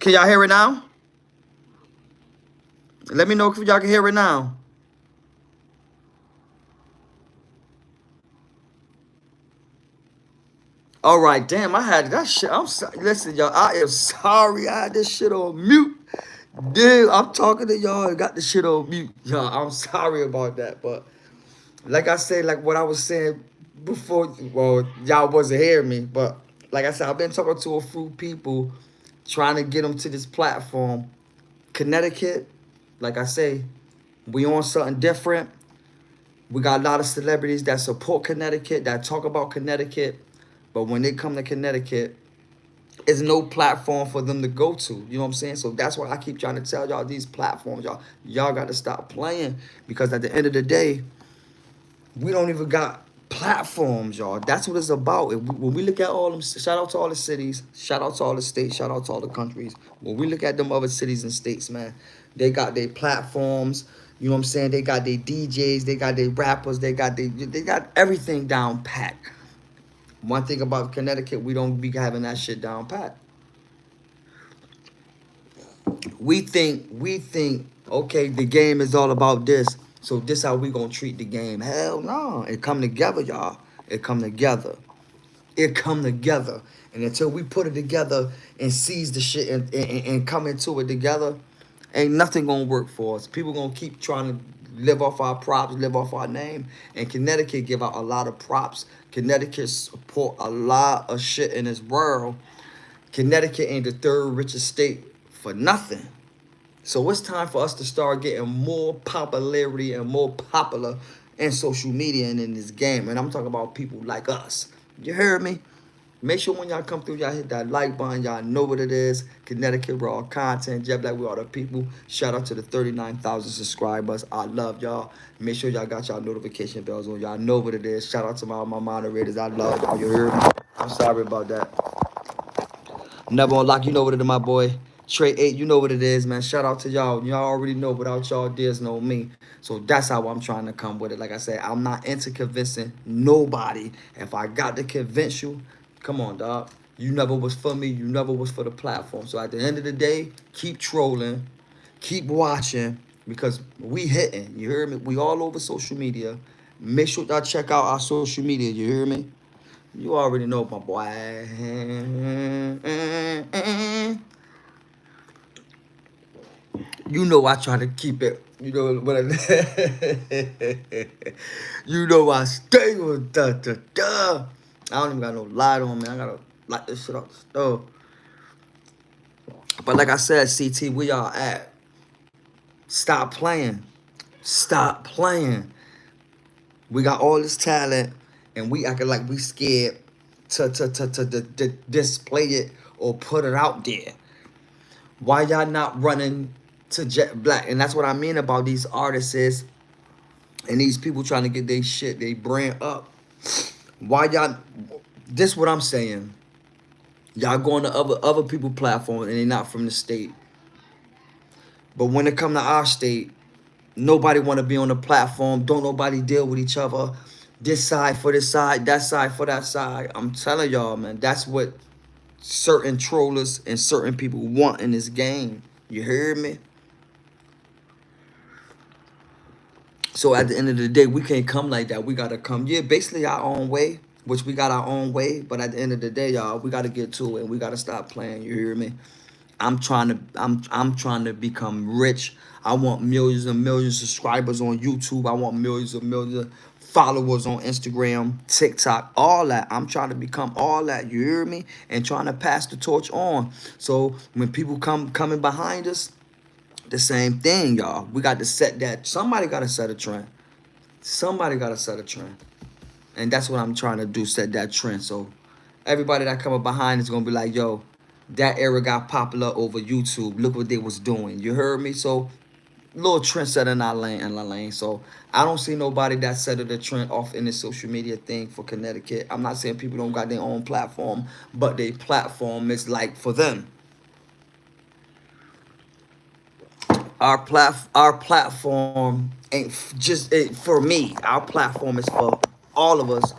Can y'all hear it now? Let me know if y'all can hear it now. All right, damn, I had that shit. I'm sorry. Listen, y'all, I am sorry I had this shit on mute. Dude, I'm talking to y'all and got the shit on mute. Y'all, I'm sorry about that. But like I said, like what I was saying before, well, y'all wasn't hearing me. But like I said, I've been talking to a few people trying to get them to this platform. Connecticut, like I say, we on something different. We got a lot of celebrities that support Connecticut, that talk about Connecticut. But when they come to Connecticut, there's no platform for them to go to. You know what I'm saying? So that's why I keep trying to tell y'all these platforms, y'all got to stop playing. Because at the end of the day, we don't even got platforms, y'all. That's what it's about. When we look at all them, shout out to all the cities, shout out to all the states, shout out to all the countries. When we look at them other cities and states, man, they got their platforms. You know what I'm saying? They got their DJs, they got their rappers, they got everything down pat. One thing about Connecticut, we don't be having that shit down pat. We think, okay, the game is all about this. So this how we gonna treat the game. Hell no. It come together, y'all. It come together. It come together. And until we put it together and seize the shit and come into it together, ain't nothing gonna work for us. People gonna keep trying to live off our props, live off our name. And Connecticut give out a lot of props. Connecticut support a lot of shit in this world. Connecticut ain't the third richest state for nothing. So it's time for us to start getting more popularity and more popular in social media and in this game. And I'm talking about people like us. You heard me? Make sure when y'all come through, y'all hit that like button. Y'all know what it is. Connecticut Raw Content. Jet Black, we are the people. Shout out to the 39,000 subscribers. I love y'all. Make sure y'all got y'all notification bells on. Y'all know what it is. Shout out to my moderators. I love y'all. You heard me? I'm sorry about that. Never unlock, you know what it is, my boy. Trey 8, you know what it is, man. Shout out to y'all. Y'all already know. Without y'all, there's no me. So that's how I'm trying to come with it. Like I said, I'm not into convincing nobody. If I got to convince you, come on, dog. You never was for me. You never was for the platform. So at the end of the day, keep trolling. Keep watching. Because we hitting. You hear me? We all over social media. Make sure y'all check out our social media. You hear me? You already know, my boy. You know I try to keep it. You know what you know I stay with da. I don't even got no light on, man. I gotta light this shit up the stove. But like I said, CT, we are at. Stop playing. Stop playing. We got all this talent, and we acting like we scared to display it or put it out there. Why y'all not running to Jet Black? And that's what I mean about these artists and these people trying to get their shit, their brand up. Why y'all? This what I'm saying. Y'all going to other people platforms and they not from the state. But when it come to our state, nobody want to be on the platform. Don't nobody deal with each other. This side for this side, that side for that side. I'm telling y'all, man, that's what certain trollers and certain people want in this game. You hear me? So at the end of the day, we can't come like that. We gotta come, yeah, basically our own way, which we got our own way. But at the end of the day, y'all, we gotta get to it and we gotta stop playing. You hear me? I'm trying to become rich. I want millions and millions of subscribers on YouTube. I want millions and millions of followers on Instagram, TikTok, all that. I'm trying to become all that. You hear me? And trying to pass the torch on. So when people coming behind us, the same thing, y'all. We got to set that. Somebody got to set a trend. Somebody got to set a trend. And that's what I'm trying to do, set that trend. So everybody that coming behind is going to be like, yo, that era got popular over YouTube. Look what they was doing. You heard me? So little trendsetter in our lane. So I don't see nobody that set the trend off in the social media thing for Connecticut. I'm not saying people don't got their own platform, but their platform is like for them. Our platform ain't just for me. Our platform is for all of us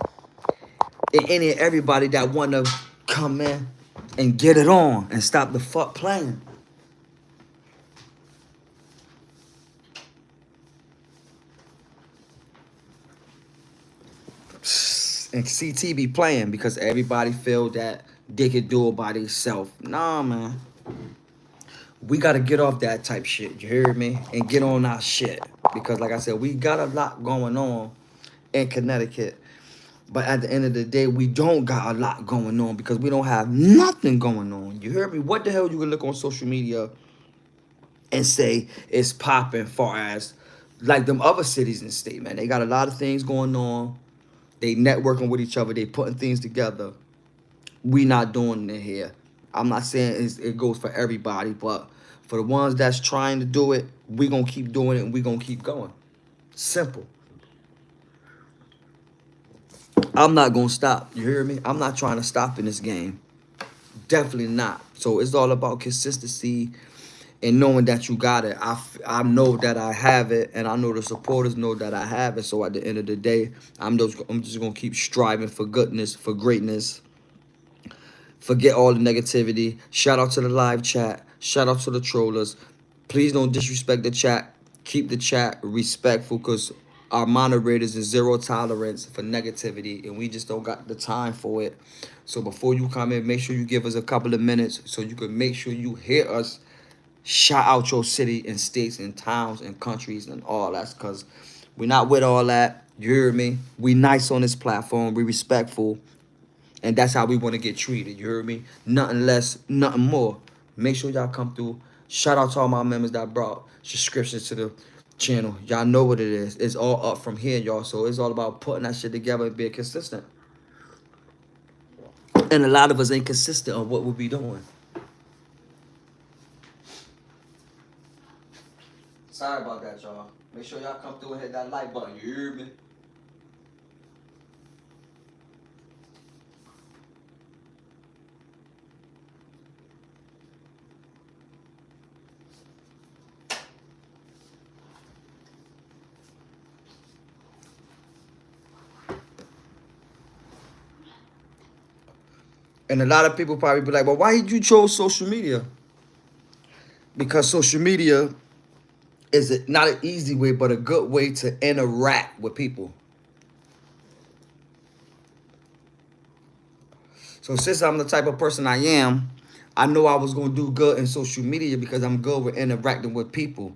and any everybody that want to come in and get it on and stop the fuck playing. And CT be playing because everybody feel that they could do it by themselves. Nah, man. We got to get off that type shit. You hear me? And get on our shit. Because, like I said, we got a lot going on in Connecticut. But at the end of the day, we don't got a lot going on because we don't have nothing going on. You hear me? What the hell you can look on social media and say it's popping far as like them other cities and state, man. They got a lot of things going on. They networking with each other. They putting things together. We not doing it here. I'm not saying it goes for everybody, but for the ones that's trying to do it, we gonna keep doing it and we gonna keep going. Simple. I'm not gonna stop. You hear me? I'm not trying to stop in this game. Definitely not. So it's all about consistency and knowing that you got it. I know that I have it, and I know the supporters know that I have it. So at the end of the day, I'm just gonna keep striving for goodness, for greatness. Forget all the negativity. Shout out to the live chat. Shout out to the trollers. Please don't disrespect the chat. Keep the chat respectful because our moderators is zero tolerance for negativity and we just don't got the time for it. So before you come in, make sure you give us a couple of minutes so you can make sure you hear us shout out your city and states and towns and countries and all that because we're not with all that. You hear me? We nice on this platform. We respectful. And that's how we want to get treated. You heard me? Nothing less, nothing more. Make sure y'all come through. Shout out to all my members that brought subscriptions to the channel. Y'all know what it is. It's all up from here, y'all. So it's all about putting that shit together and being consistent. And a lot of us ain't consistent on what we'll be doing. Sorry about that, y'all. Make sure y'all come through and hit that like button. You hear me? And a lot of people probably be like, well, why did you chose social media? Because social media is not an easy way, but a good way to interact with people. So since I'm the type of person I am, I know I was gonna do good in social media because I'm good with interacting with people.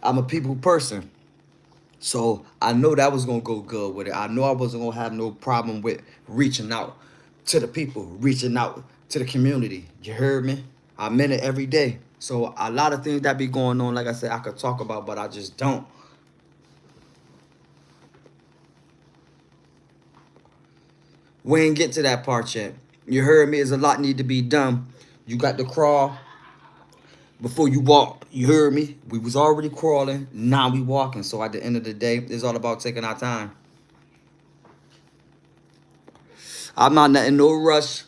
I'm a people person. So I know that was gonna go good with it. I know I wasn't gonna have no problem with reaching out to the people, reaching out to the community. You heard me? I'm in it every day. So a lot of things that be going on, like I said, I could talk about, but I just don't. We ain't get to that part yet. You heard me? There's a lot need to be done. You got to crawl before you walk. You heard me? We was already crawling. Now we walking. So at the end of the day, it's all about taking our time. I'm not in no rush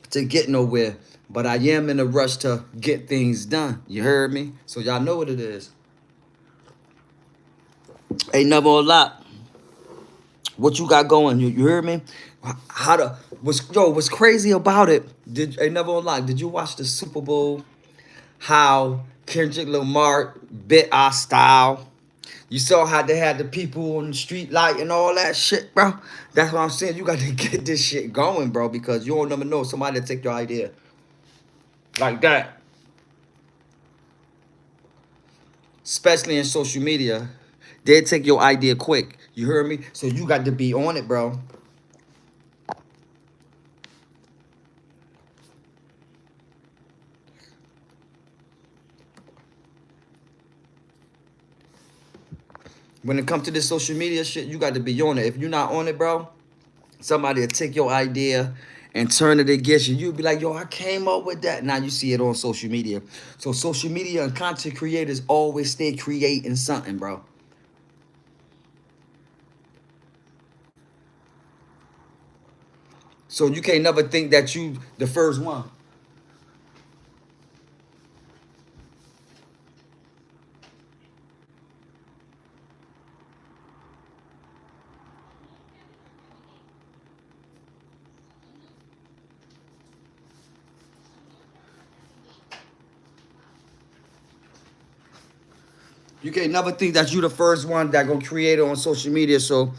to get nowhere, but I am in a rush to get things done. You heard me? So y'all know what it is. Ain't never a lot. What you got going? You heard me? How the what's crazy about it? Ain't never a lot. Did you watch the Super Bowl? How Kendrick Lamar bit our style. You saw how they had the people on the street light and all that shit, bro. That's what I'm saying. You got to get this shit going, bro, because you don't never know somebody to take your idea like that. Especially in social media, they take your idea quick. You heard me? So you got to be on it, bro. When it comes to this social media shit, you got to be on it. If you're not on it, bro, somebody will take your idea and turn it against you. You'll be like, yo, I came up with that. Now you see it on social media. So social media and content creators always stay creating something, bro. So you can't never think that you the first one. You can't never think that you the first one that gonna create it on social media. So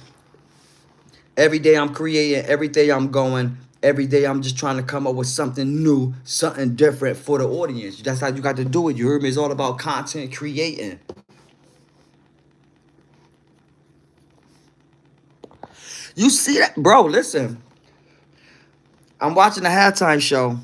Every day I'm creating, every day I'm going, every day I'm just trying to come up with something new, something different for the audience. That's how you got to do it. You heard me? It's all about content creating. You see that? Bro, listen. I'm watching the halftime show.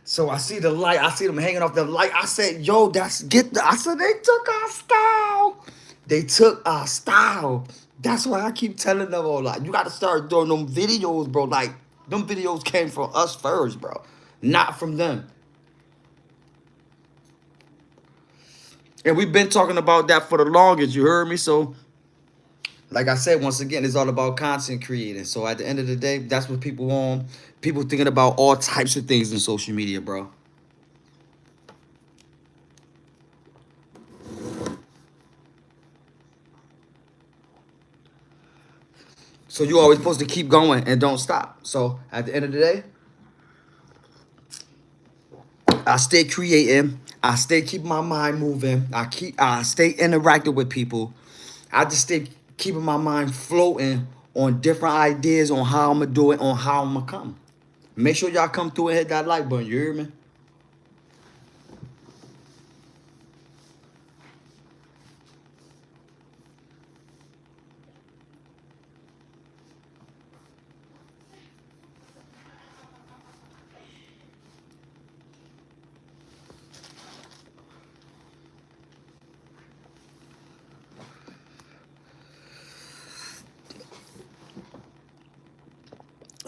So I see the light. I see them hanging off the light. I said, yo, that's get the. I said, they took our style. They took our style. That's why I keep telling them all, like, you got to start doing them videos, bro. Like, them videos came from us first, bro. Not from them. And we've been talking about that for the longest. You heard me? So, like I said, once again, it's all about content creating. So at the end of the day, that's what people want. People thinking about all types of things in social media, bro. So you always supposed to keep going and don't stop. So at the end of the day, I stay creating. I stay keeping my mind moving. I stay interacting with people. I just stay keeping my mind floating on different ideas on how I'm gonna do it, on how I'm gonna come. Make sure y'all come through and hit that like button. You hear me?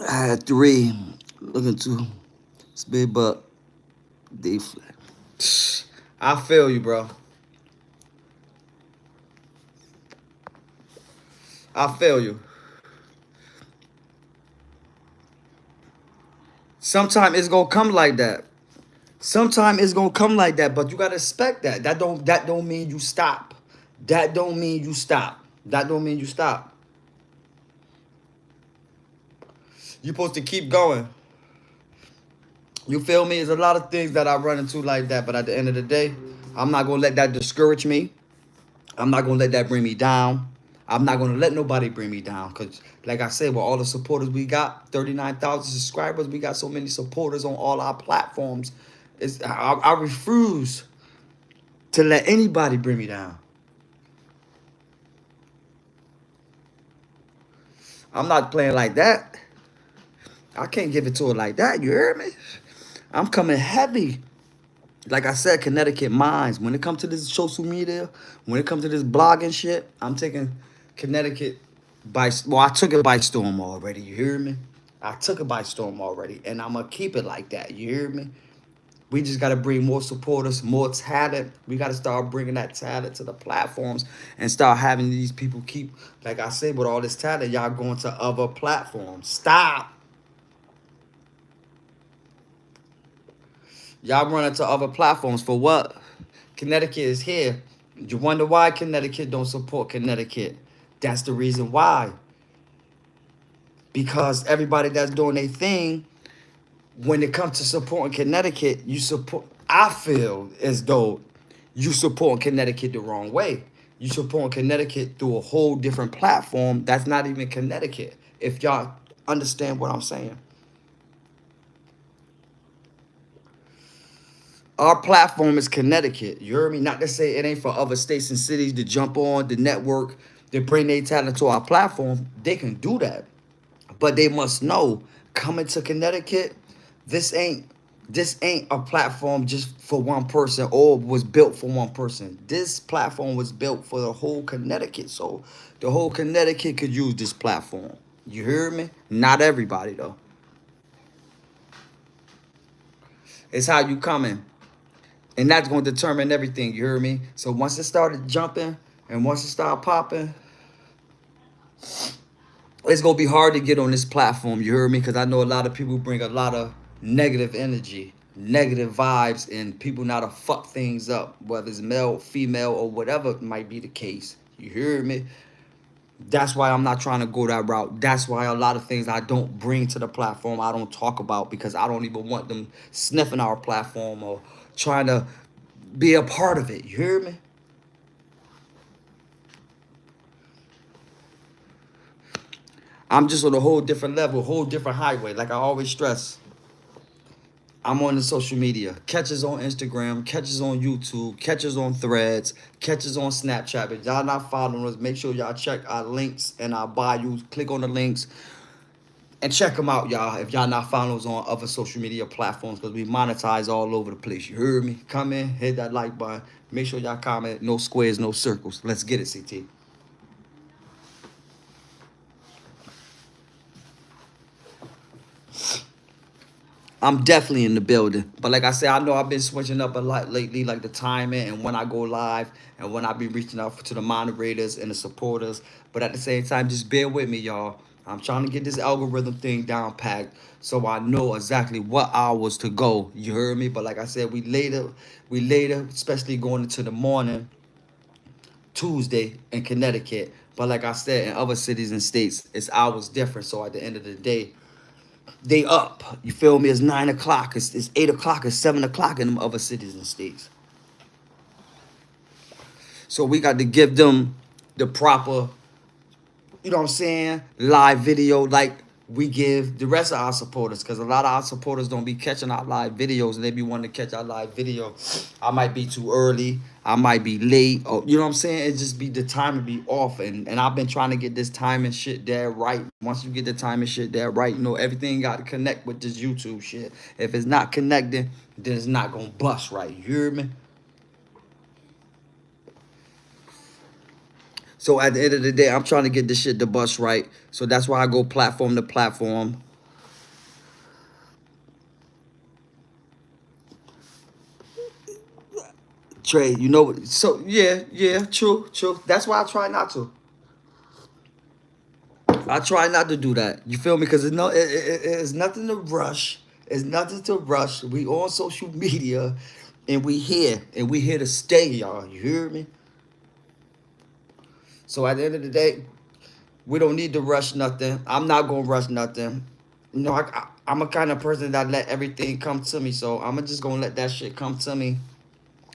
I had three. Looking to it's big, but they. I feel you, bro. I feel you. Sometimes it's gonna come like that. Sometimes it's gonna come like that, but you gotta expect that. That don't mean you stop. That don't mean you stop. That don't mean you stop. You're supposed to keep going. You feel me? There's a lot of things that I run into like that, but at the end of the day, I'm not gonna let that discourage me. I'm not gonna let that bring me down. I'm not gonna let nobody bring me down. Cause like I said, with all the supporters we got, 39,000 subscribers, we got so many supporters on all our platforms. I refuse to let anybody bring me down. I'm not playing like that. I can't give it to her like that. You hear me? I'm coming heavy. Like I said, Connecticut minds. When it comes to this social media, when it comes to this blogging shit, I'm taking Connecticut by, well, I took it by storm already. You hear me? I took it by storm already, and I'm gonna keep it like that. You hear me? We just gotta bring more supporters, more talent. We gotta start bringing that talent to the platforms and start having these people keep, like I said, with all this talent, y'all going to other platforms. Stop. Y'all running to other platforms for what? Connecticut is here. You wonder why Connecticut don't support Connecticut. That's the reason why. Because everybody that's doing their thing, when it comes to supporting Connecticut, you support. I feel as though you support Connecticut the wrong way. You support Connecticut through a whole different platform that's not even Connecticut. If y'all understand what I'm saying. Our platform is Connecticut. You heard me? Not to say it ain't for other states and cities to jump on the network, to bring their talent to our platform. They can do that. But they must know coming to Connecticut, this ain't this ain't a platform just for one person or was built for one person. This platform was built for the whole Connecticut. So the whole Connecticut could use this platform. You hear me? Not everybody though. It's how you coming. And that's going to determine everything. You hear me? So once it started jumping and once it started popping, it's going to be hard to get on this platform. You hear me? Because I know a lot of people bring a lot of negative energy, negative vibes, and people now to fuck things up, whether it's male, female, or whatever might be the case. You hear me? That's why I'm not trying to go that route. That's why a lot of things I don't bring to the platform, I don't talk about because I don't even want them sniffing our platform or trying to be a part of it. You hear me? I'm just on a whole different level, whole different highway. Like I always stress, I'm on the social media. Catch us on Instagram, catch us on YouTube, catch us on Threads, catch us on Snapchat. If y'all not following us, make sure y'all check our links and our bios. Click on the links and check them out, y'all. If y'all not following us on other social media platforms, because we monetize all over the place. You heard me? Come in, hit that like button. Make sure y'all comment. No squares, no circles. Let's get it, CT. I'm definitely in the building. But like I said, I know I've been switching up a lot lately, like the timing and when I go live and when I be reaching out to the moderators and the supporters. But at the same time, just bear with me, y'all. I'm trying to get this algorithm thing down packed so I know exactly what hours to go. You heard me? But like I said, we later, especially going into the morning, Tuesday in Connecticut. But like I said, in other cities and states, it's hours different. So at the end of the day, they up. You feel me? It's 9 o'clock. It's 8 o'clock. It's 7 o'clock in them other cities and states. So we got to give them the proper, you know what I'm saying, live video like we give the rest of our supporters. Because a lot of our supporters don't be catching our live videos and they be wanting to catch our live video. I might be too early. I might be late. Or, you know what I'm saying? It just be the timing be off. And I've been trying to get this timing shit there right. Once you get the timing shit there right, you know, everything got to connect with this YouTube shit. If it's not connecting, then it's not going to bust right. You hear me? So at the end of the day, I'm trying to get this shit to bust right. So that's why I go platform to platform. Trey, you know, so yeah, true. That's why I try not to. I try not to do that. You feel me? Because it's nothing to rush. It's nothing to rush. We on social media, and we here to stay, y'all. You hear me? So at the end of the day, we don't need to rush nothing. I'm not gonna rush nothing. You know, I'm a kind of person that let everything come to me. So I'm just gonna let that shit come to me,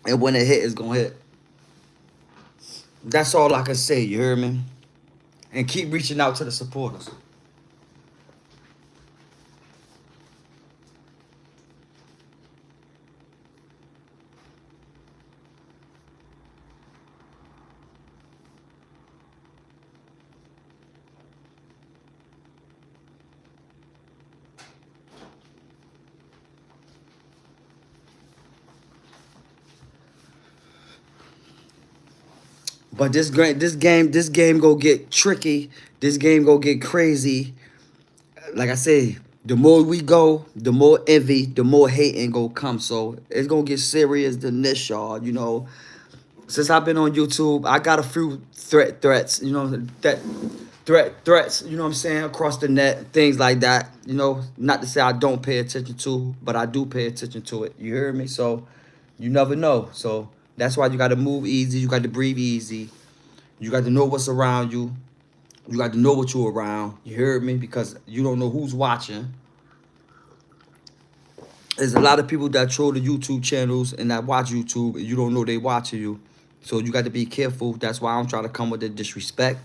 and when it hit, it's gonna hit. That's all I can say. You hear me? And keep reaching out to the supporters. But this game go get tricky. This game go get crazy. Like I say, the more we go, the more envy, the more hating go come. So it's gonna get serious than this, y'all. You know, since I've been on YouTube, I got a few threats. You know that threats. You know what I'm saying, across the net, things like that. You know, not to say I don't pay attention to, but I do pay attention to it. You hear me? So you never know. So that's why you got to move easy. You got to breathe easy. You got to know what's around you. You got to know what you're around. You heard me? Because you don't know who's watching. There's a lot of people that troll the YouTube channels and that watch YouTube, and you don't know they watching you. So you got to be careful. That's why I don't try to come with the disrespect.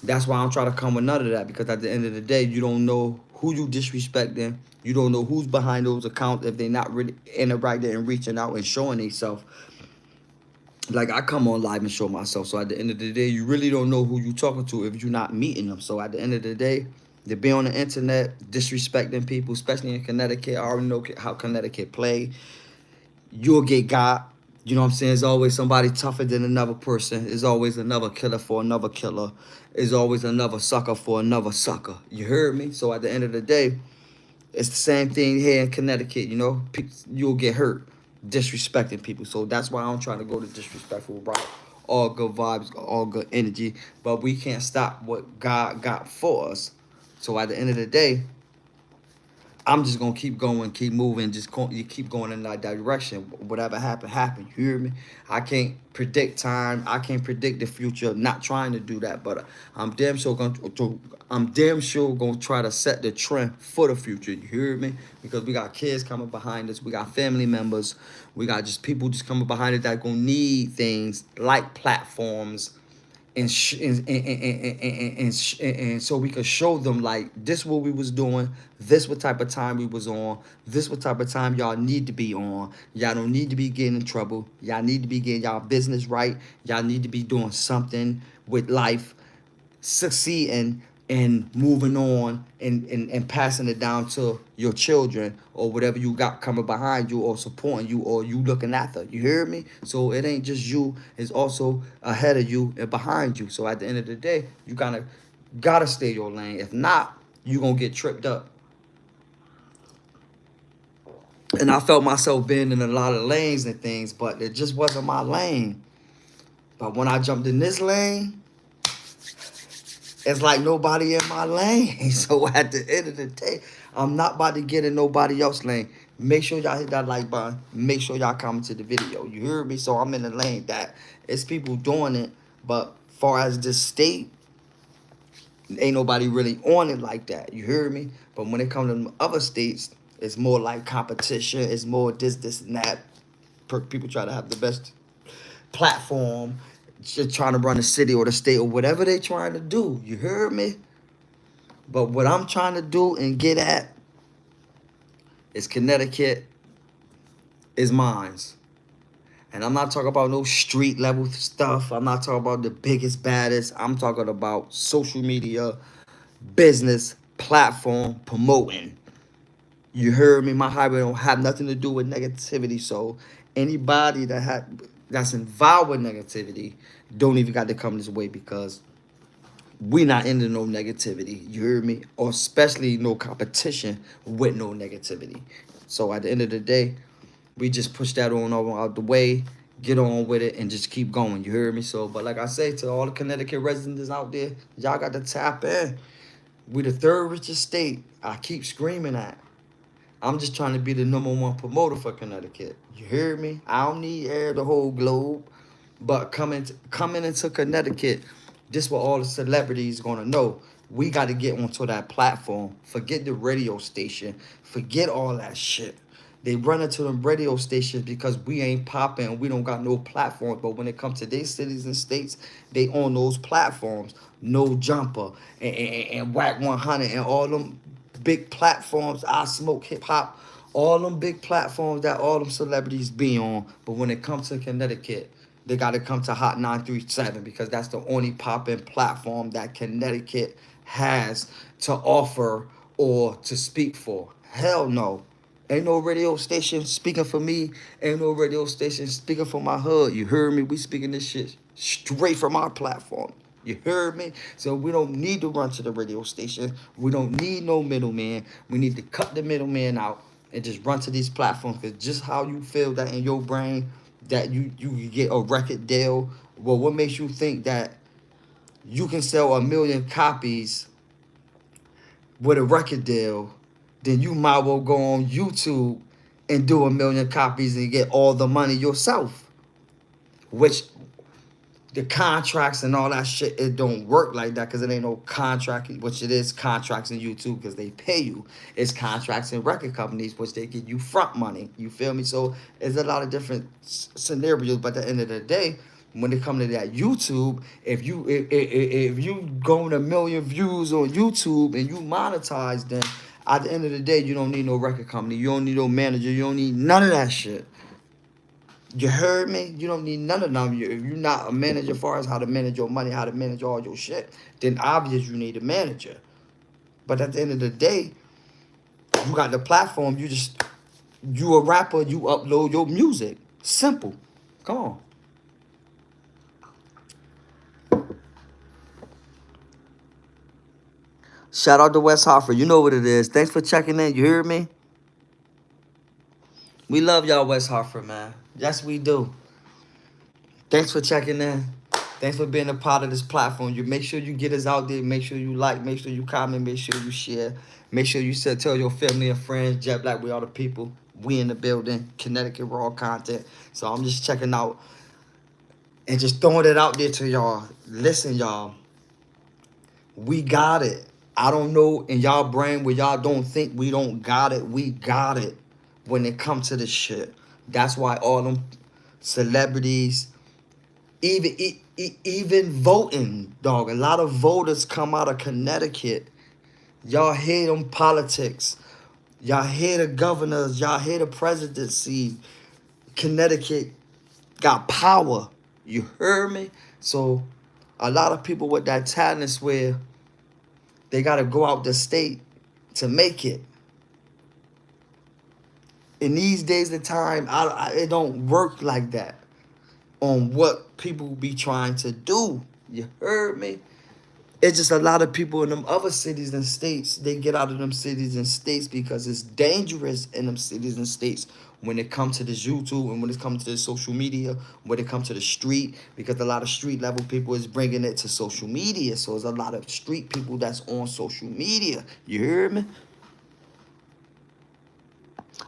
That's why I don't try to come with none of that. Because at the end of the day, you don't know who you disrespecting. You don't know who's behind those accounts if they're not really interacting and reaching out and showing themselves. Like I come on live and show myself. So at the end of the day, you really don't know who you talking to if you're not meeting them. So at the end of the day, to be on the internet disrespecting people, especially in Connecticut, I already know how Connecticut play. You'll get got. You know what I'm saying? There's always somebody tougher than another person. There's always another killer for another killer. There's always another sucker for another sucker. You heard me? So at the end of the day, it's the same thing here in Connecticut. You know, you'll get hurt disrespecting people. So that's why I don't try to go to disrespectful route. All good vibes, all good energy. But we can't stop what God got for us. So at the end of the day, I'm just gonna keep going, keep moving, you keep going in that direction. Whatever happen. You hear me? I can't predict time. I can't predict the future. I'm not trying to do that, but I'm damn sure gonna try to set the trend for the future. You hear me? Because we got kids coming behind us. We got family members. We got just people just coming behind us that gonna need things like platforms and so we could show them like this what we was doing, this what type of time we was on, this what type of time y'all need to be on. Y'all don't need to be getting in trouble. Y'all need to be getting y'all business right. Y'all need to be doing something with life, succeeding and moving on and passing it down to your children or whatever you got coming behind you or supporting you or you looking after. You hear me? So it ain't just you, it's also ahead of you and behind you. So at the end of the day, you gotta stay your lane. If not, you gonna get tripped up. And I felt myself being in a lot of lanes and things, but it just wasn't my lane. But when I jumped in this lane, it's like nobody in my lane. So at the end of the day, I'm not about to get in nobody else's lane. Make sure y'all hit that like button. Make sure y'all comment to the video. You hear me? So I'm in the lane that it's people doing it. But far as this state, ain't nobody really on it like that. You hear me? But when it comes to other states, it's more like competition. It's more this, and that. People try to have the best platform, just trying to run the city or the state or whatever they trying to do. You heard me? But what I'm trying to do and get at is Connecticut is mine's. And I'm not talking about no street level stuff. I'm not talking about the biggest, baddest. I'm talking about social media, business, platform, promoting. You heard me? My highway don't have nothing to do with negativity. So anybody that's involved with negativity don't even got to come this way because we not into no negativity. You hear me? Or especially no competition with no negativity. So at the end of the day, we just push that on over out the way, get on with it, and just keep going. You hear me? So, but like I say to all the Connecticut residents out there, y'all got to tap in. We the third richest state. I keep screaming at. I'm just trying to be the #1 promoter for Connecticut. You hear me? I don't need air the whole globe. But coming into Connecticut, this what all the celebrities gonna know. We got to get onto that platform. Forget the radio station. Forget all that shit. They run into them radio stations because we ain't popping. We don't got no platforms. But when it comes to these cities and states, they on those platforms. No Jumper and Whack 100 and all them big platforms. I Smoke Hip Hop. All them big platforms that all them celebrities be on. But when it comes to Connecticut, they got to come to Hot 937 because that's the only popping platform that Connecticut has to offer or to speak for. Hell no. Ain't no radio station speaking for me. Ain't no radio station speaking for my hood. You heard me? We speaking this shit straight from our platform. You heard me? So we don't need to run to the radio station. We don't need no middleman. We need to cut the middleman out and just run to these platforms. Because just how you feel that in your brain that you get a record deal, well, what makes you think that you can sell 1,000,000 copies with a record deal, then you might well go on YouTube and do 1,000,000 copies and get all the money yourself. Which the contracts and all that shit, it don't work like that because it ain't no contract, which it is contracts in YouTube because they pay you. It's contracts in record companies, which they give you front money. You feel me? So there's a lot of different scenarios, but at the end of the day, when it comes to that YouTube, if you go to 1,000,000 views on YouTube and you monetize, then at the end of the day, you don't need no record company. You don't need no manager. You don't need none of that shit. You heard me? You don't need none of them. If you're not a manager as far as how to manage your money, how to manage all your shit, then obvious you need a manager. But at the end of the day, you got the platform. You a rapper, you upload your music. Simple. Come on. Shout out to West Hartford. You know what it is. Thanks for checking in. You hear me? We love y'all, West Hartford, man. Yes, we do. Thanks for checking in. Thanks for being a part of this platform. You make sure you get us out there. Make sure you like. Make sure you comment. Make sure you share. Make sure you tell your family and friends. Jet Black, we all the people. We in the building. Connecticut Raw Content. So I'm just checking out and just throwing it out there to y'all. Listen, y'all. We got it. I don't know in y'all brain where y'all don't think we don't got it. We got it when it comes to this shit. That's why all them celebrities, Even voting, dog. A lot of voters come out of Connecticut. Y'all hear them politics. Y'all hear the governors. Y'all hear the presidency. Connecticut got power. You heard me? So a lot of people with that talent where they got to go out the state to make it. In these days of time, it don't work like that on what people be trying to do. You heard me? It's just a lot of people in them other cities and states, they get out of them cities and states because it's dangerous in them cities and states when it comes to this YouTube and when it comes to the social media, when it comes to the street, because a lot of street level people is bringing it to social media. So there's a lot of street people that's on social media. You hear me?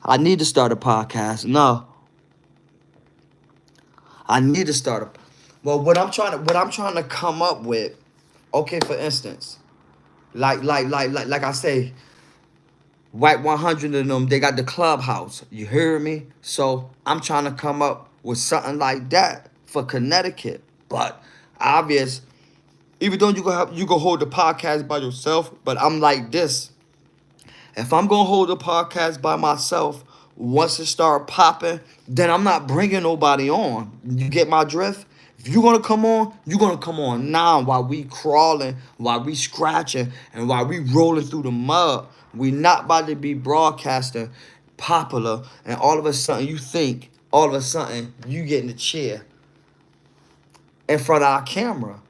I need to start a podcast. No, I need to start a. Well, what I'm trying to come up with. Okay, for instance, like I say, White 100 of them, they got the clubhouse. You hear me? So I'm trying to come up with something like that for Connecticut. But obvious, even though you can hold the podcast by yourself, but I'm like this. If I'm gonna hold the podcast by myself, once it start popping, then I'm not bringing nobody on. You get my drift? If you're gonna come on, you're gonna come on now while we crawling, while we scratching, and while we rolling through the mud. We not about to be broadcasting popular, and all of a sudden you think, all of a sudden you get in the chair in front of our camera.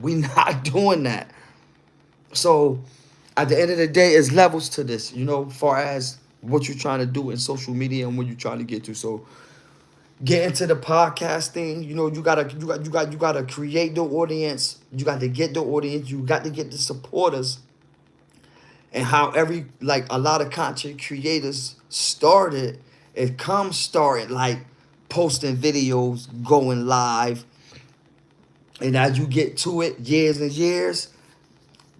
We not doing that. So at the end of the day, it's levels to this, far as what you're trying to do in social media and what you're trying to get to. So get into the podcast thing. You gotta create the audience. You got to get the audience. You got to get the supporters. And how a lot of content creators started, started like posting videos, going live. And as you get to it, years and years,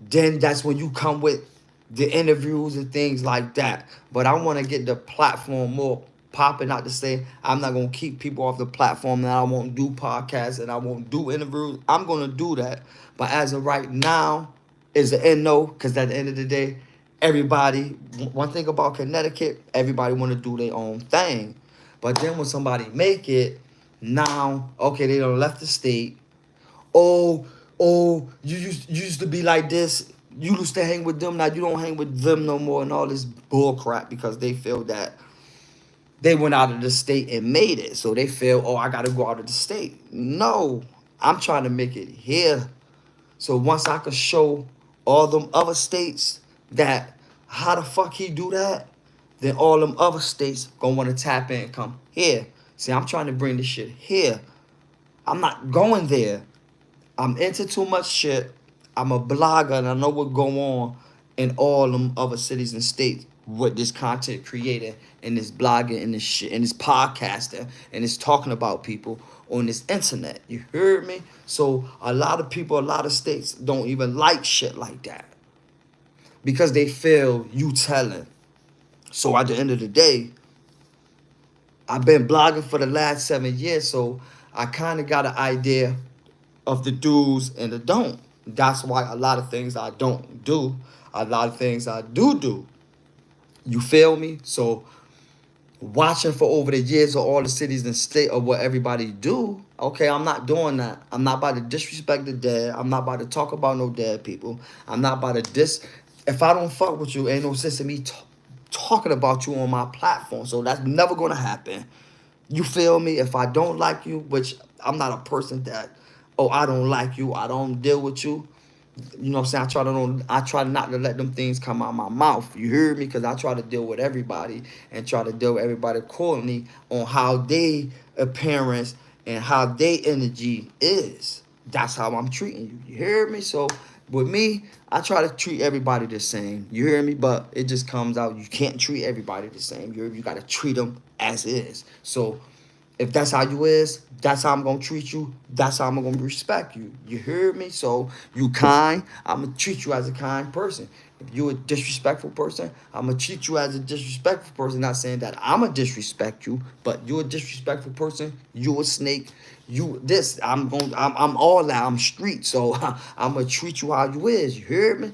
then that's when you come with the interviews and things like that. But I want to get the platform more popping, not to say I'm not going to keep people off the platform and I won't do podcasts and I won't do interviews. I'm going to do that. But as of right now, is the end no, because at the end of the day, everybody, one thing about Connecticut, everybody want to do their own thing. But then when somebody make it, now, okay, they done left the state. Oh, you used to be like this. You used to hang with them. Now you don't hang with them no more and all this bull crap because they feel that they went out of the state and made it. So they feel, oh, I got to go out of the state. No, I'm trying to make it here. So once I could show all them other states that how the fuck he do that, then all them other states gonna want to tap in and come here. See, I'm trying to bring this shit here. I'm not going there. I'm into too much shit. I'm a blogger and I know what go on in all them other cities and states with this content creator and this blogging and this shit and this podcaster and this talking about people on this internet. You heard me? So a lot of people, a lot of states don't even like shit like that because they feel you telling. So at the end of the day, I've been blogging for the last 7 years, so I kind of got an idea of the do's and the don't. That's why a lot of things I don't do, a lot of things I do. You feel me? So watching for over the years of all the cities and state of what everybody do, okay, I'm not doing that. I'm not about to disrespect the dead. I'm not about to talk about no dead people. I'm not about to if I don't fuck with you, ain't no sense in me talking about you on my platform. So that's never gonna happen. You feel me? If I don't like you, which I'm not a person that, oh, I don't like you, I don't deal with you. You know what I'm saying? I try not to let them things come out my mouth. You hear me? Because I try to deal with everybody and try to deal with everybody accordingly on how they appearance and how they energy is. That's how I'm treating you. You hear me? So with me, I try to treat everybody the same. You hear me? But it just comes out you can't treat everybody the same. You got to treat them as is. So If that's how you is, that's how I'm gonna treat you. That's how I'm gonna respect you. You hear me? So you kind, I'm gonna treat you as a kind person. If you a disrespectful person, I'm gonna treat you as a disrespectful person. Not saying that I'm gonna disrespect you, but you're a disrespectful person. You a snake. You this. I'm all that. I'm street. So I'm gonna treat you how you is. You hear me?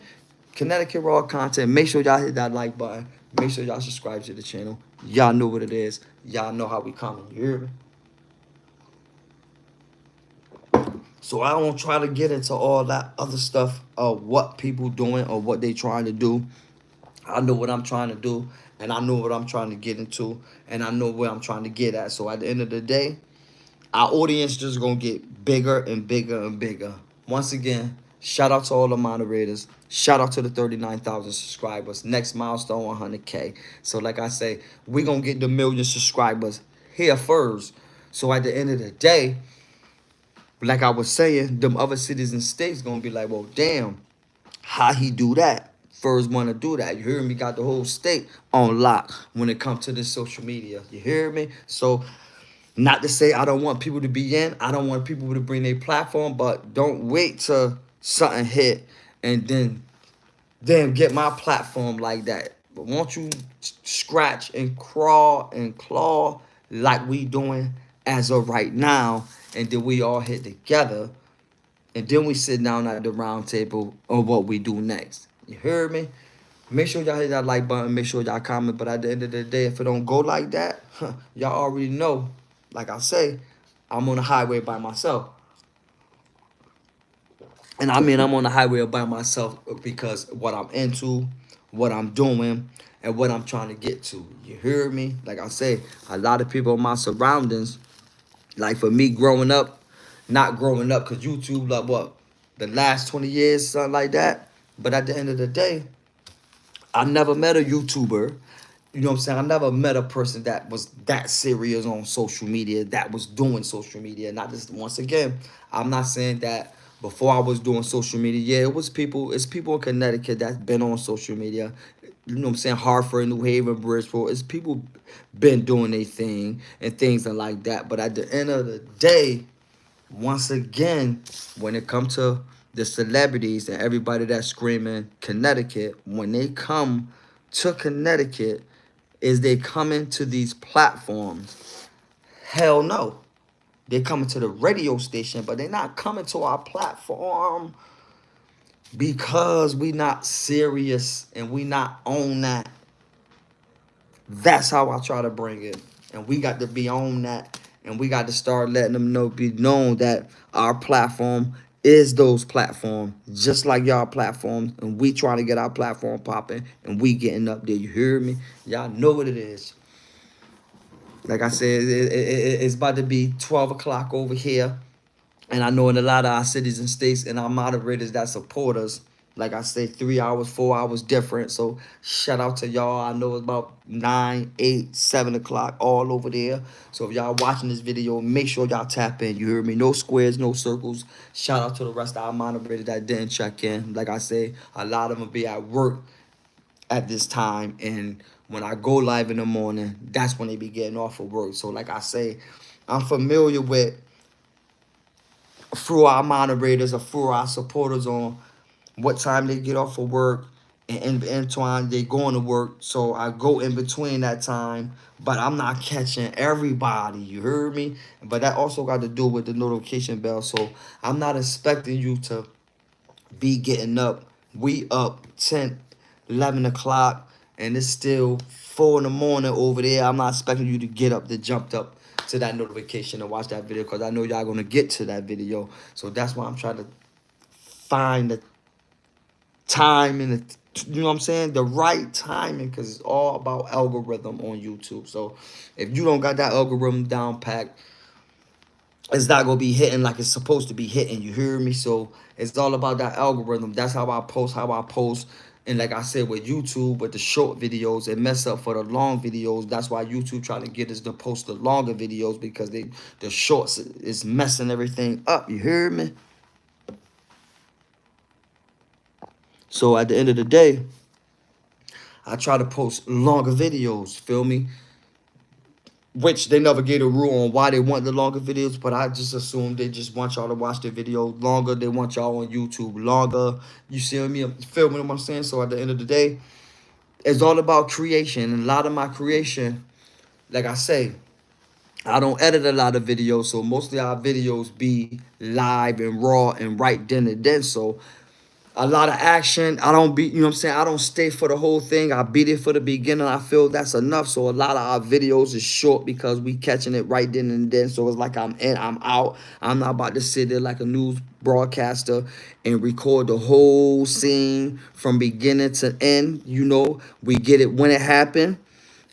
Connecticut Raw Content. Make sure y'all hit that like button. Make sure y'all subscribe to the channel. Y'all know what it is. Y'all know how we coming. You hear me? So I don't try to get into all that other stuff of what people doing or what they trying to do. I know what I'm trying to do, and I know what I'm trying to get into, and I know where I'm trying to get at. So at the end of the day, our audience just gonna get bigger and bigger and bigger. Once again, shout out to all the moderators. Shout out to the 39,000 subscribers. Next milestone 100K. So like I say, we gonna get the million subscribers here first. So at the end of the day, like I was saying, them other cities and states gonna be like, well, damn, how he do that? First one to do that. You hear me? Got the whole state on lock when it comes to this social media. You hear me? So not to say I don't want people to be in. I don't want people to bring their platform, but don't wait till something hit and then get my platform like that. But won't you scratch and crawl and claw like we doing as of right now, and then we all hit together, and then we sit down at the round table on what we do next. You heard me? Make sure y'all hit that like button. Make sure y'all comment. But at the end of the day, if it don't go like that, y'all already know. Like I say, I'm on the highway by myself. And I mean, I'm on the highway by myself because what I'm into, what I'm doing, and what I'm trying to get to. You hear me? Like I say, a lot of people in my surroundings, like for me growing up, not growing up because YouTube, like what, the last 20 years, something like that. But at the end of the day, I never met a YouTuber. You know what I'm saying? I never met a person that was that serious on social media, that was doing social media. Not just once again, I'm not saying that before I was doing social media. Yeah, it's people in Connecticut that's been on social media. You know what I'm saying? Hartford, New Haven, Bridgeport. It's people been doing their thing and things and like that. But at the end of the day, once again, when it comes to the celebrities and everybody that's screaming Connecticut, when they come to Connecticut, is they coming to these platforms? Hell no. They coming to the radio station, but they're not coming to our platform because we not serious and we not on that. That's how I try to bring it. And we got to be on that. And we got to start letting them know, be known that our platform is those platforms, just like y'all platforms. And we trying to get our platform popping. And we getting up there. You hear me? Y'all know what it is. Like I said, it's about to be 12 o'clock over here. And I know in a lot of our cities and states and our moderators that support us, like I say, 3 hours, 4 hours different. So shout out to y'all. I know it's about 9, 8, 7 o'clock all over there. So if y'all watching this video, make sure y'all tap in. You hear me? No squares, no circles. Shout out to the rest of our moderators that didn't check in. Like I say, a lot of them be at work at this time, and when I go live in the morning, that's when they be getting off of work. So like I say, I'm familiar with through our moderators or through our supporters on what time they get off of work, and in time they going to work. So I go in between that time, but I'm not catching everybody. You heard me? But that also got to do with the notification bell. So I'm not expecting you to be getting up. We up 10, 11 o'clock, and it's still 4 in the morning over there. I'm not expecting you to get up, to jump up to that notification and watch that video, because I know y'all going to get to that video. So that's why I'm trying to find the time and the, you know what I'm saying, the right timing, because it's all about algorithm on YouTube. So if you don't got that algorithm down packed, it's not gonna be hitting like it's supposed to be hitting. You hear me? So it's all about that algorithm. That's how I post. And like I said, with YouTube, with the short videos, it mess up for the long videos. That's why YouTube trying to get us to post the longer videos, because the shorts is messing everything up. You hear me? So at the end of the day, I try to post longer videos. Feel me? which they never gave a rule on why they want the longer videos, but I just assume they just want y'all to watch the video longer. They want y'all on YouTube longer. You see me? Feel me what I'm saying? So at the end of the day, it's all about creation. And a lot of my creation, like I say, I don't edit a lot of videos, so mostly our videos be live and raw and right then and then. So a lot of action. I don't be, you know what I'm saying? I don't stay for the whole thing. I beat it for the beginning. I feel that's enough. So a lot of our videos is short because we catching it right then and then. So it's like I'm in, I'm out. I'm not about to sit there like a news broadcaster and record the whole scene from beginning to end. You know, we get it when it happened.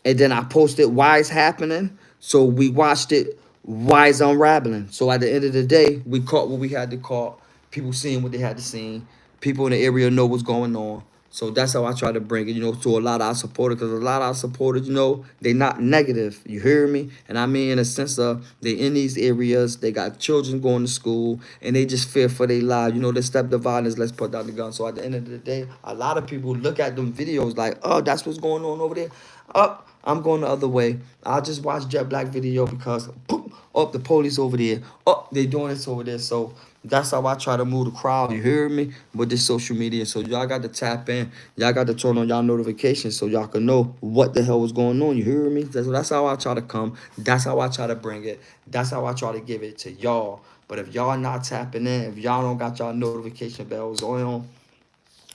And then I posted why it's happening. So we watched it why it's unraveling. So at the end of the day, we caught what we had to caught. People seeing what they had to see. People in the area know what's going on. So that's how I try to bring it, you know, to a lot of our supporters. Because a lot of our supporters, you know, they not negative. You hear me? And I mean in a sense of they in these areas. They got children going to school. And they just fear for their lives. You know, they step the violence. Let's put down the gun. So at the end of the day, a lot of people look at them videos like, oh, that's what's going on over there. Up, I'm going the other way. I just watched Jet Black video because boom, up the police over there. Up, they doing this over there. So that's how I try to move the crowd. You hear me? With this social media. So y'all got to tap in. Y'all got to turn on y'all notifications so y'all can know what the hell was going on. You hear me? That's how I try to come. That's how I try to bring it. That's how I try to give it to y'all. But if y'all not tapping in, if y'all don't got y'all notification bells on,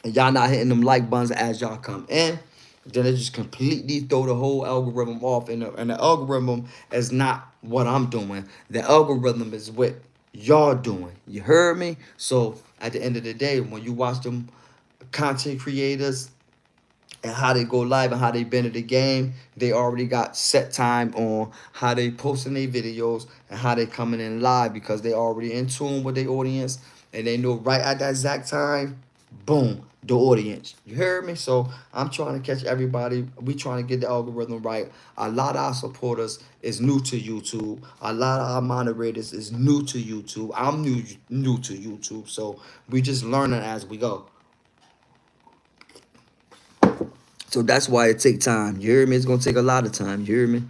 and y'all not hitting them like buttons as y'all come in, then it just completely throw the whole algorithm off. And the algorithm is not what I'm doing. The algorithm is what y'all doing. You heard me? So at the end of the day, when you watch them content creators and how they go live and how they been at the game, they already got set time on how they posting their videos and how they coming in live because they already in tune with their audience and they know right at that exact time, boom, the audience. You heard me? So I'm trying to catch everybody. We trying to get the algorithm right. A lot of our supporters is new to YouTube. A lot of our moderators is new to YouTube. I'm new to YouTube. So we just learning as we go. So that's why it take time. You hear me? It's gonna take a lot of time. You hear me?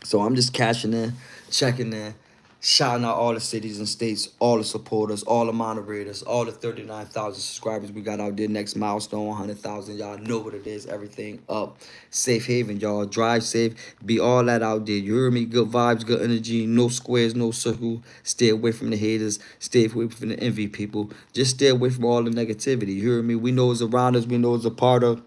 So I'm just cashing in, checking in, shouting out all the cities and states, all the supporters, all the moderators, all the 39,000 subscribers we got out there. Next milestone, 100,000. Y'all know what it is. Everything up. Safe haven, y'all. Drive safe. Be all that out there. You hear me? Good vibes, good energy. No squares, no circle. Stay away from the haters. Stay away from the envy people. Just stay away from all the negativity. You hear me? We know it's around us. We know it's a part of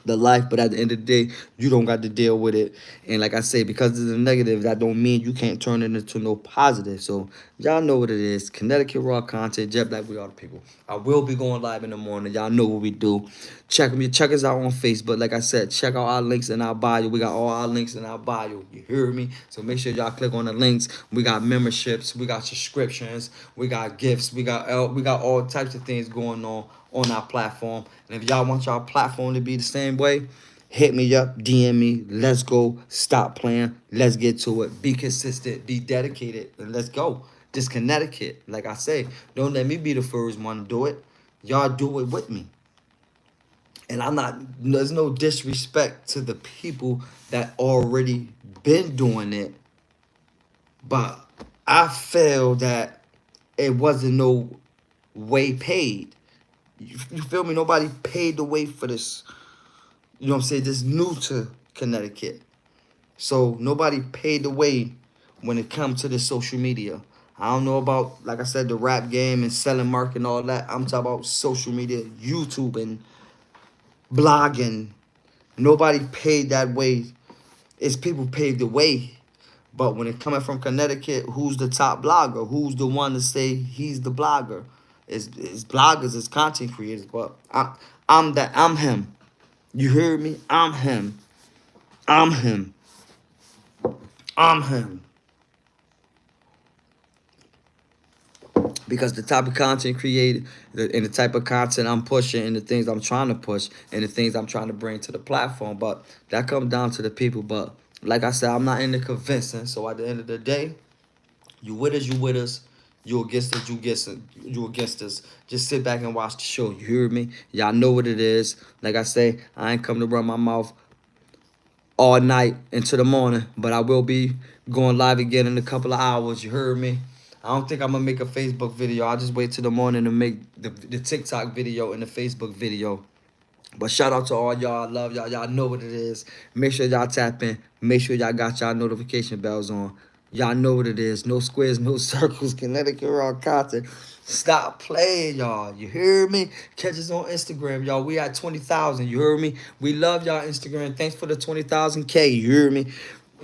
the life, but at the end of the day, you don't got to deal with it. And like I say, because it's a negative, that don't mean you can't turn it into no positive. So y'all know what it is. Connecticut Raw Content, Jet Black, we are the people. I will be going live in the morning. Y'all know what we do. Check us out on Facebook. Like I said, check out our links in our bio. We got all our links in our bio. You hear me? So make sure y'all click on the links. We got memberships. We got subscriptions. We got gifts. We got all types of things going on our platform. And if y'all want y'all platform to be the same way, hit me up, DM me. Let's go. Stop playing. Let's get to it. Be consistent. Be dedicated. And let's go. This Connecticut, like I say, don't let me be the first one to do it. Y'all do it with me. And I'm not, there's no disrespect to the people that already been doing it. But I feel that it wasn't no way paid. You feel me? Nobody paid the way for this. You know what I'm saying? This new to Connecticut. So nobody paid the way when it comes to the social media. I don't know about, like I said, the rap game and selling market and all that. I'm talking about social media, YouTube and blogging. Nobody paid that way. It's people paved the way. But when it coming from Connecticut, who's the top blogger? Who's the one to say he's the blogger? It's bloggers, it's content creators. But I'm him. You hear me? I'm him. I'm him. I'm him. Because the type of content created and the type of content I'm pushing and the things I'm trying to push and the things I'm trying to bring to the platform. But that comes down to the people. But like I said, I'm not into convincing. So at the end of the day, you with us, you with us. You against us, you against us. Just sit back and watch the show. You hear me? Y'all know what it is. Like I say, I ain't come to run my mouth. all night into the morning. But I will be going live again in a couple of hours. You heard me? I don't think I'm gonna make a Facebook video. I'll just wait till the morning to make the TikTok video and the Facebook video. But shout out to all y'all. I love y'all. Y'all know what it is. Make sure y'all tap in. Make sure y'all got y'all notification bells on. Y'all know what it is. No squares, no circles. Connecticut Raw Connecticut. Stop playing, y'all. You hear me? Catch us on Instagram, y'all. We at 20,000. You heard me? We love y'all Instagram. Thanks for the 20,000 K. You hear me?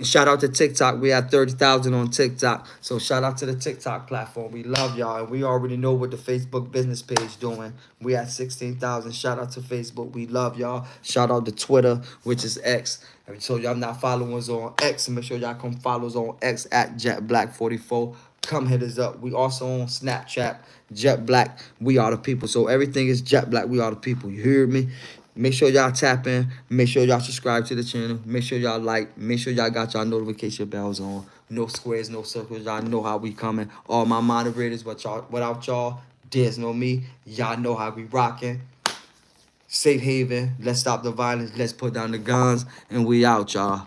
Shout out to TikTok. We at 30,000 on TikTok. So shout out to the TikTok platform. We love y'all. And we already know what the Facebook business page doing. We at 16,000. Shout out to Facebook. We love y'all. Shout out to Twitter, which is X. So y'all not following us on X, make sure y'all come follow us on X at JetBlack44. Come hit us up. We also on Snapchat, Jet Black. We are the people. So everything is Jet Black. We are the people. You hear me? Make sure y'all tap in. Make sure y'all subscribe to the channel. Make sure y'all like. Make sure y'all got y'all notification bells on. No squares, no circles. Y'all know how we coming. All my moderators, without y'all, there's no me. Y'all know how we rocking. Safe haven. Let's stop the violence. Let's put down the guns. And we out, y'all.